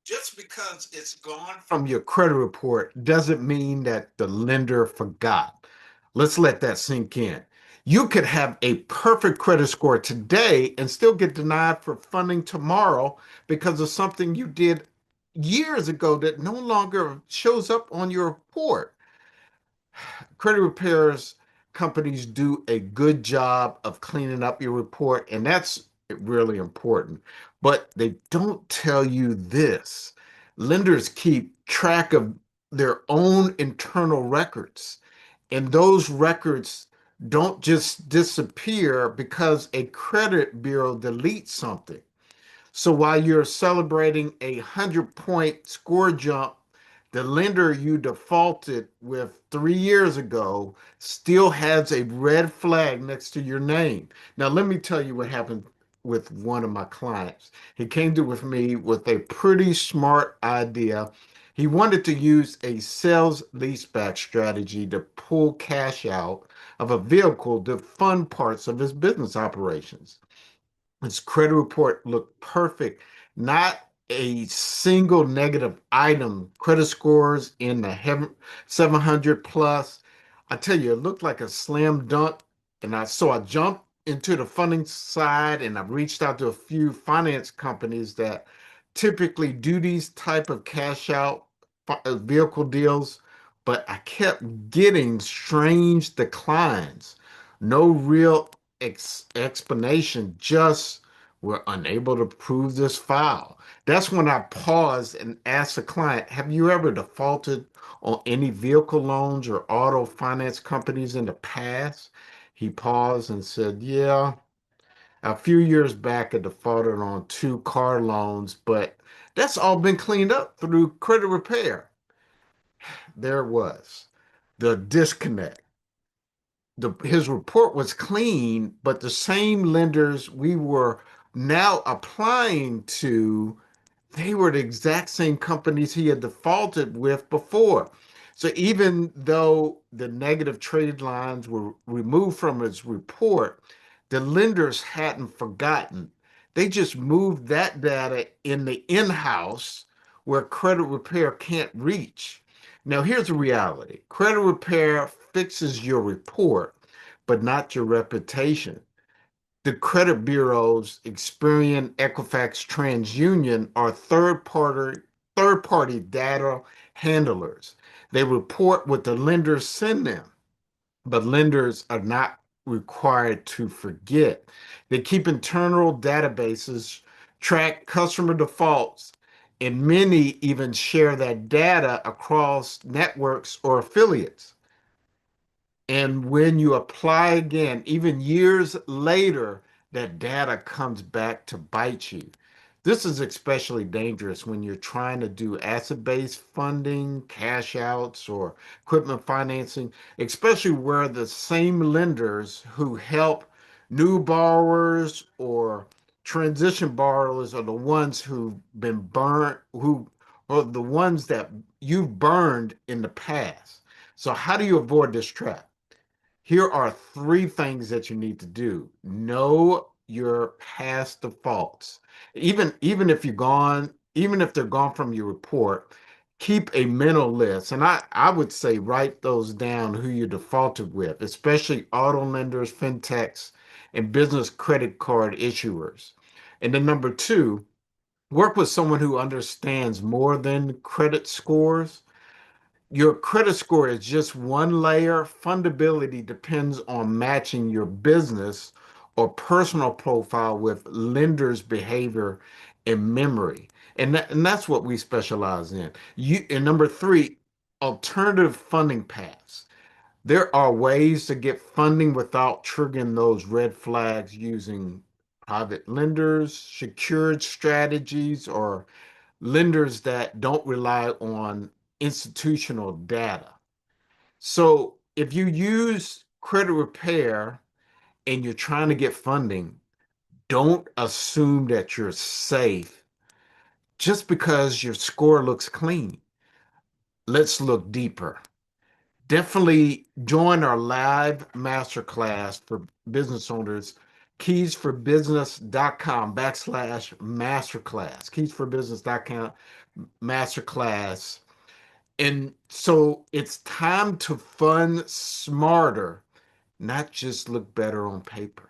Just because it's gone from your credit report doesn't mean that the lender forgot. Let's let that sink in. You could have a perfect credit score today and still get denied for funding tomorrow because of something you did years ago that no longer shows up on your report. Credit repairs companies do a good job of cleaning up your report, and that's really important. But they don't tell you this. Lenders keep track of their own internal records, and those records don't just disappear because a credit bureau deletes something. So while you're celebrating a 100-point score jump, the lender you defaulted with 3 years ago still has a red flag next to your name. Now, let me tell you what happened with one of my clients. He came to with me with a pretty smart idea. He wanted to use a sales leaseback strategy to pull cash out of a vehicle to fund parts of his business operations. His credit report looked perfect. Not a single negative item. Credit scores in the 700 plus. I tell you, it looked like a slam dunk. I jumped into the funding side and I reached out to a few finance companies that typically do these type of cash out vehicle deals, but I kept getting strange declines. No real explanation, just we're unable to prove this file. That's when I paused and asked the client, have you ever defaulted on any vehicle loans or auto finance companies in the past? He paused and said, yeah, a few years back I defaulted on two car loans, but that's all been cleaned up through credit repair. There it was, the disconnect. His report was clean, but the same lenders we were now applying to, they were the exact same companies he had defaulted with before. So even though the negative trade lines were removed from his report, the lenders hadn't forgotten. They just moved that data in the in-house where credit repair can't reach. Now, here's the reality. Credit repair fixes your report, but not your reputation. The credit bureaus, Experian, Equifax, TransUnion, are third party data handlers. They report what the lenders send them, but lenders are not required to forget. They keep internal databases, track customer defaults, and many even share that data across networks or affiliates. And when you apply again, even years later, that data comes back to bite you. This is especially dangerous when you're trying to do asset-based funding, cash outs, or equipment financing, especially where the same lenders who help new borrowers or transition borrowers are the ones who've been burned, who are the ones that you've burned in the past. So how do you avoid this trap? Here are three things that you need to do. Know your past defaults. Even if you're gone, even if they're gone from your report, keep a mental list. And I would say write those down who you defaulted with, especially auto lenders, fintechs, and business credit card issuers. And then number two, work with someone who understands more than credit scores. Your credit score is just one layer. Fundability depends on matching your business or personal profile with lenders' behavior and memory. And that's what we specialize in. And number three, alternative funding paths. There are ways to get funding without triggering those red flags using private lenders, secured strategies, or lenders that don't rely on institutional data. So if you use credit repair and you're trying to get funding, don't assume that you're safe just because your score looks clean. Let's look deeper. Definitely join our live masterclass for business owners keysforbusiness.com backslash masterclass. Keysforbusiness.com masterclass. And so it's time to fund smarter, not just look better on paper.